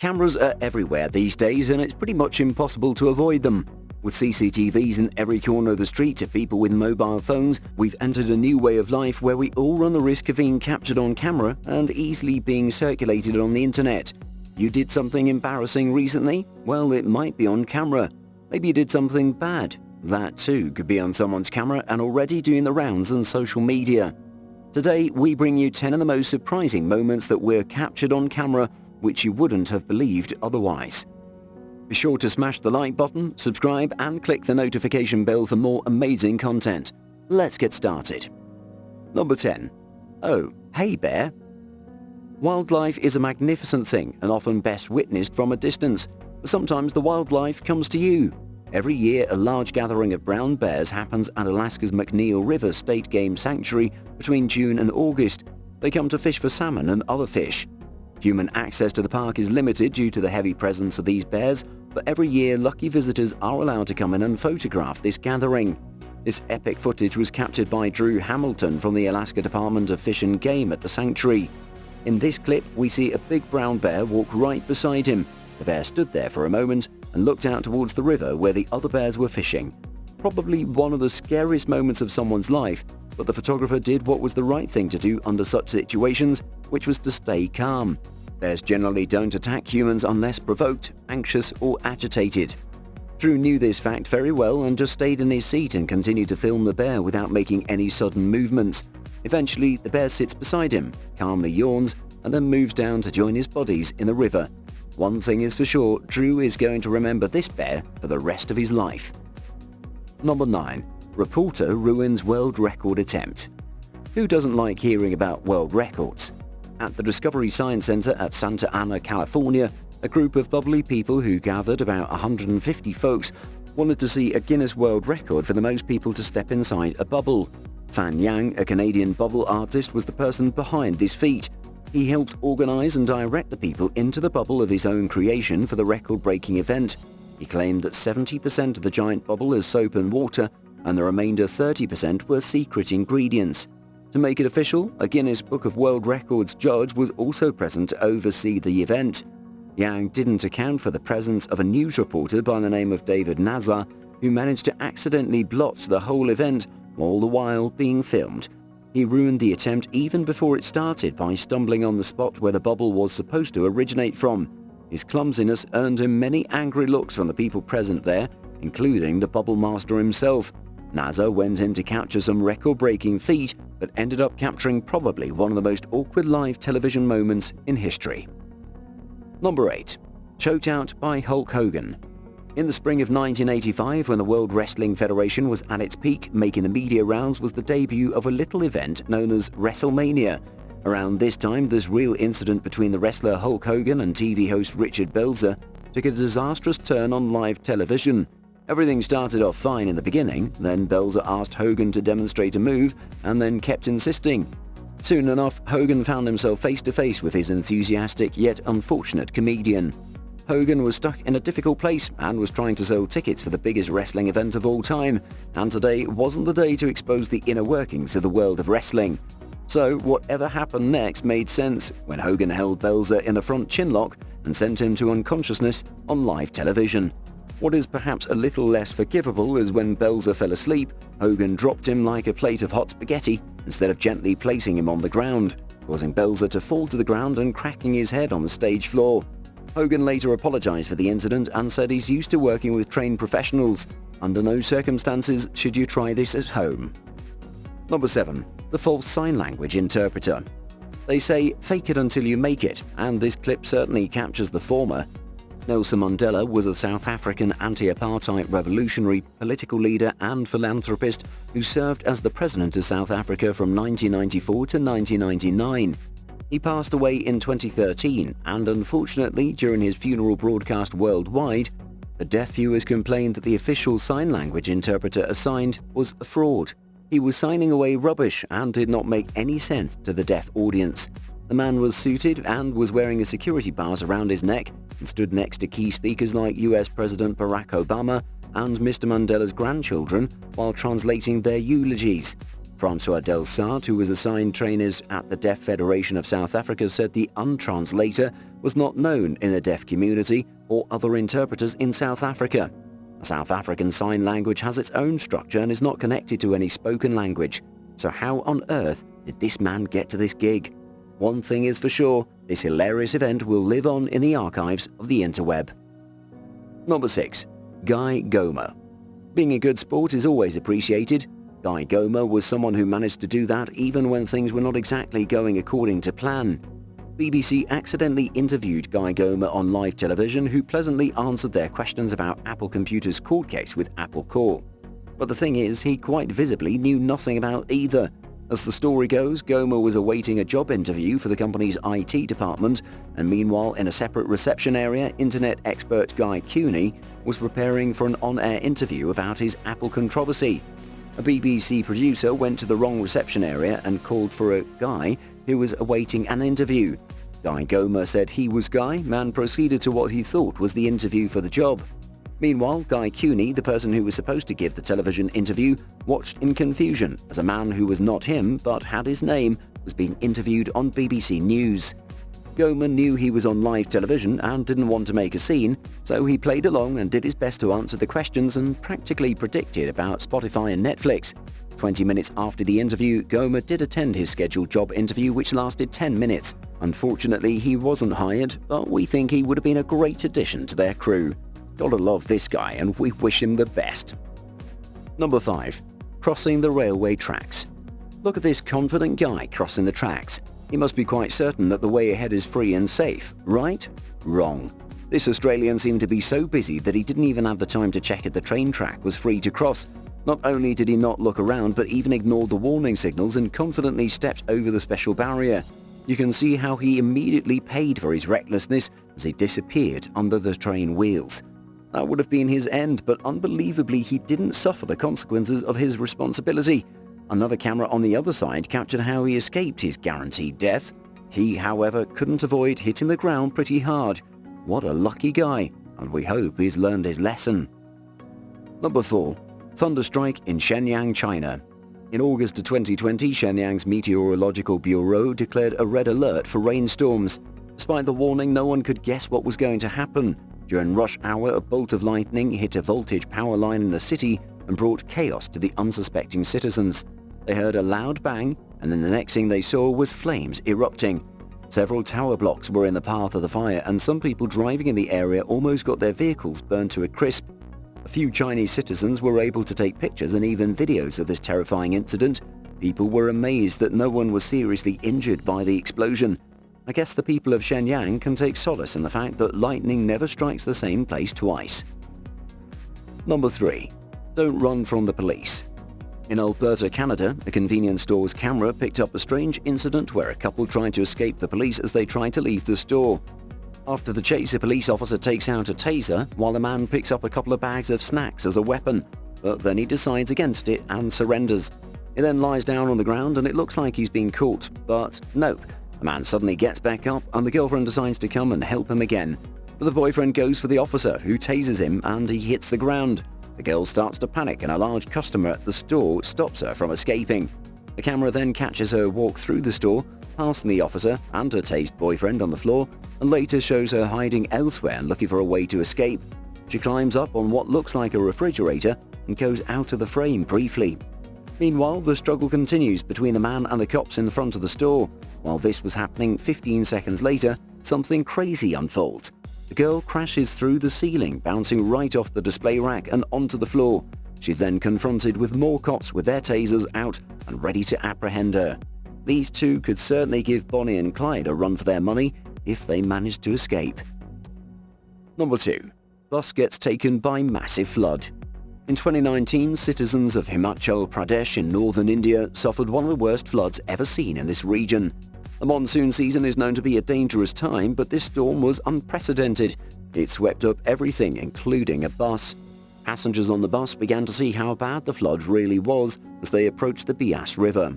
Cameras are everywhere these days and it's pretty much impossible to avoid them. With CCTVs in every corner of the street to people with mobile phones, we've entered a new way of life where we all run the risk of being captured on camera and easily being circulated on the internet. You did something embarrassing recently? Well, it might be on camera. Maybe you did something bad. That too could be on someone's camera and already doing the rounds on social media. Today, we bring you 10 of the most surprising moments that were captured on camera which you wouldn't have believed otherwise. Be sure to smash the like button, subscribe and click the notification bell for more amazing content. Let's get started. Number 10. Oh, hey bear. Wildlife is a magnificent thing and often best witnessed from a distance. But sometimes the wildlife comes to you. Every year, a large gathering of brown bears happens at Alaska's McNeil River State Game Sanctuary between June and August. They come to fish for salmon and other fish. Human access to the park is limited due to the heavy presence of these bears, but every year lucky visitors are allowed to come in and photograph this gathering. This epic footage was captured by Drew Hamilton from the Alaska Department of Fish and Game at the sanctuary. In this clip, we see a big brown bear walk right beside him. The bear stood there for a moment and looked out towards the river where the other bears were fishing. Probably one of the scariest moments of someone's life, but the photographer did what was the right thing to do under such situations, which was to stay calm. Bears generally don't attack humans unless provoked, anxious or agitated. Drew knew this fact very well and just stayed in his seat and continued to film the bear without making any sudden movements. Eventually, the bear sits beside him, calmly yawns, and then moves down to join his buddies in the river. One thing is for sure, Drew is going to remember this bear for the rest of his life. Number 9. Reporter ruins world record attempt. Who doesn't like hearing about world records? At the Discovery Science Center at Santa Ana, California, a group of bubbly people who gathered about 150 folks wanted to see a Guinness World Record for the most people to step inside a bubble. Fan Yang, a Canadian bubble artist, was the person behind this feat. He helped organize and direct the people into the bubble of his own creation for the record-breaking event. He claimed that 70% of the giant bubble is soap and water, and the remainder 30% were secret ingredients. To make it official, a Guinness Book of World Records judge was also present to oversee the event. Yang didn't account for the presence of a news reporter by the name of David Nazar, who managed to accidentally blot the whole event, all the while being filmed. He ruined the attempt even before it started by stumbling on the spot where the bubble was supposed to originate from. His clumsiness earned him many angry looks from the people present there, including the bubble master himself. Nazar went in to capture some record-breaking feat, but ended up capturing probably one of the most awkward live television moments in history. Number 8. Choked out by Hulk Hogan. In the spring of 1985, when the World Wrestling Federation was at its peak, making the media rounds was the debut of a little event known as WrestleMania. Around this time, this real incident between the wrestler Hulk Hogan and TV host Richard Belzer took a disastrous turn on live television. Everything started off fine in the beginning, then Belzer asked Hogan to demonstrate a move and then kept insisting. Soon enough, Hogan found himself face to face with his enthusiastic yet unfortunate comedian. Hogan was stuck in a difficult place and was trying to sell tickets for the biggest wrestling event of all time, and today wasn't the day to expose the inner workings of the world of wrestling. So whatever happened next made sense when Hogan held Belzer in a front chinlock and sent him to unconsciousness on live television. What is perhaps a little less forgivable is when Belzer fell asleep, Hogan dropped him like a plate of hot spaghetti instead of gently placing him on the ground, causing Belzer to fall to the ground and cracking his head on the stage floor. Hogan later apologized for the incident and said he's used to working with trained professionals. Under no circumstances should you try this at home. Number 7. The false sign language interpreter. They say, fake it until you make it, and this clip certainly captures the former. Nelson Mandela was a South African anti-apartheid revolutionary, political leader and philanthropist who served as the president of South Africa from 1994 to 1999. He passed away in 2013, and unfortunately, during his funeral broadcast worldwide, the deaf viewers complained that the official sign language interpreter assigned was a fraud. He was signing away rubbish and did not make any sense to the deaf audience. The man was suited and was wearing a security pass around his neck and stood next to key speakers like US President Barack Obama and Mr. Mandela's grandchildren while translating their eulogies. Francois Delsart, who was assigned trainers at the Deaf Federation of South Africa, said the untranslator was not known in the deaf community or other interpreters in South Africa. The South African Sign Language has its own structure and is not connected to any spoken language. So how on earth did this man get to this gig? One thing is for sure, this hilarious event will live on in the archives of the interweb. Number 6. Guy Gorman. Being a good sport is always appreciated. Guy Gorman was someone who managed to do that even when things were not exactly going according to plan. BBC accidentally interviewed Guy Gorman on live television, who pleasantly answered their questions about Apple Computer's court case with Apple Corp. But the thing is, he quite visibly knew nothing about either. As the story goes, Gorman was awaiting a job interview for the company's IT department, and meanwhile in a separate reception area, internet expert Guy Cooney was preparing for an on-air interview about his Apple controversy. A BBC producer went to the wrong reception area and called for a Guy who was awaiting an interview. Guy Gorman said he was Guy and proceeded to what he thought was the interview for the job. Meanwhile, Guy Cooney, the person who was supposed to give the television interview, watched in confusion as a man who was not him but had his name was being interviewed on BBC News. Gorman knew he was on live television and didn't want to make a scene, so he played along and did his best to answer the questions and practically predicted about Spotify and Netflix. 20 minutes after the interview, Gorman did attend his scheduled job interview, which lasted 10 minutes. Unfortunately, he wasn't hired, but we think he would have been a great addition to their crew. Gotta love this guy, and we wish him the best. Number 5. Crossing the railway tracks. Look at this confident guy crossing the tracks. He must be quite certain that the way ahead is free and safe, right? Wrong. This Australian seemed to be so busy that he didn't even have the time to check if the train track was free to cross. Not only did he not look around, but even ignored the warning signals and confidently stepped over the special barrier. You can see how he immediately paid for his recklessness as he disappeared under the train wheels. That would have been his end, but unbelievably he didn't suffer the consequences of his responsibility. Another camera on the other side captured how he escaped his guaranteed death. He, however, couldn't avoid hitting the ground pretty hard. What a lucky guy, and we hope he's learned his lesson. Number 4. Thunderstrike in Shenyang, China. In August of 2020, Shenyang's Meteorological Bureau declared a red alert for rainstorms. Despite the warning, no one could guess what was going to happen. During rush hour, a bolt of lightning hit a voltage power line in the city and brought chaos to the unsuspecting citizens. They heard a loud bang, and then the next thing they saw was flames erupting. Several tower blocks were in the path of the fire, and some people driving in the area almost got their vehicles burned to a crisp. A few Chinese citizens were able to take pictures and even videos of this terrifying incident. People were amazed that no one was seriously injured by the explosion. I guess the people of Shenyang can take solace in the fact that lightning never strikes the same place twice. Number 3. Don't run from the police. In Alberta, Canada, a convenience store's camera picked up a strange incident where a couple tried to escape the police as they tried to leave the store. After the chase, a police officer takes out a taser while the man picks up a couple of bags of snacks as a weapon, but then he decides against it and surrenders. He then lies down on the ground and it looks like he's been caught, but nope. The man suddenly gets back up and the girlfriend decides to come and help him again. But the boyfriend goes for the officer, who tases him, and he hits the ground. The girl starts to panic and a large customer at the store stops her from escaping. The camera then catches her walk through the store, passing the officer and her tased boyfriend on the floor, and later shows her hiding elsewhere and looking for a way to escape. She climbs up on what looks like a refrigerator and goes out of the frame briefly. Meanwhile, the struggle continues between the man and the cops in front of the store. While this was happening, 15 seconds later, something crazy unfolds. The girl crashes through the ceiling, bouncing right off the display rack and onto the floor. She's then confronted with more cops with their tasers out and ready to apprehend her. These two could certainly give Bonnie and Clyde a run for their money if they managed to escape. Number 2. Bus gets taken by massive flood. In 2019, citizens of Himachal Pradesh in northern India suffered one of the worst floods ever seen in this region. The monsoon season is known to be a dangerous time, but this storm was unprecedented. It swept up everything, including a bus. Passengers on the bus began to see how bad the flood really was as they approached the Beas River.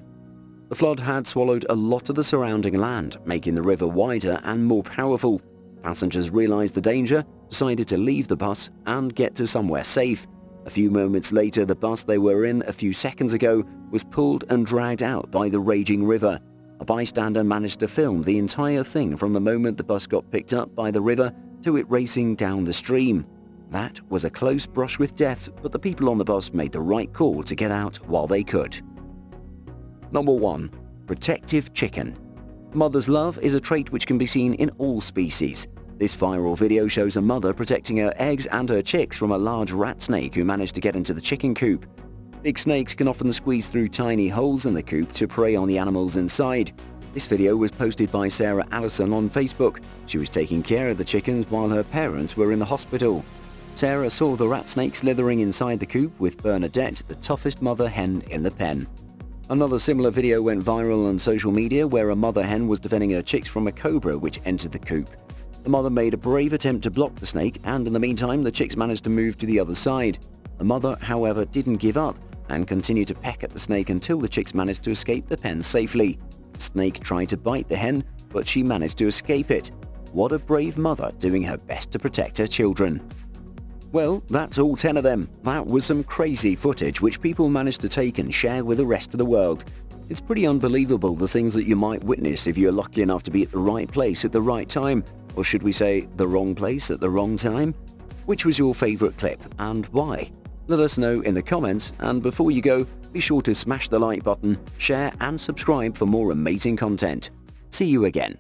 The flood had swallowed a lot of the surrounding land, making the river wider and more powerful. Passengers realized the danger, decided to leave the bus and get to somewhere safe. A few moments later, the bus they were in a few seconds ago was pulled and dragged out by the raging river. A bystander managed to film the entire thing from the moment the bus got picked up by the river to it racing down the stream. That was a close brush with death, but the people on the bus made the right call to get out while they could. Number 1. Protective chicken. Mother's love is a trait which can be seen in all species. This viral video shows a mother protecting her eggs and her chicks from a large rat snake who managed to get into the chicken coop. Big snakes can often squeeze through tiny holes in the coop to prey on the animals inside. This video was posted by Sarah Allison on Facebook. She was taking care of the chickens while her parents were in the hospital. Sarah saw the rat snake slithering inside the coop with Bernadette, the toughest mother hen in the pen. Another similar video went viral on social media where a mother hen was defending her chicks from a cobra which entered the coop. The mother made a brave attempt to block the snake, and in the meantime the chicks managed to move to the other side. The mother, however, didn't give up and continued to peck at the snake until the chicks managed to escape the pen safely. The snake tried to bite the hen, but she managed to escape it. What a brave mother doing her best to protect her children. Well, that's all 10 of them. That was some crazy footage which people managed to take and share with the rest of the world. It's pretty unbelievable the things that you might witness if you're lucky enough to be at the right place at the right time, or should we say the wrong place at the wrong time? Which was your favorite clip and why? Let us know in the comments, and before you go, be sure to smash the like button, share and subscribe for more amazing content. See you again.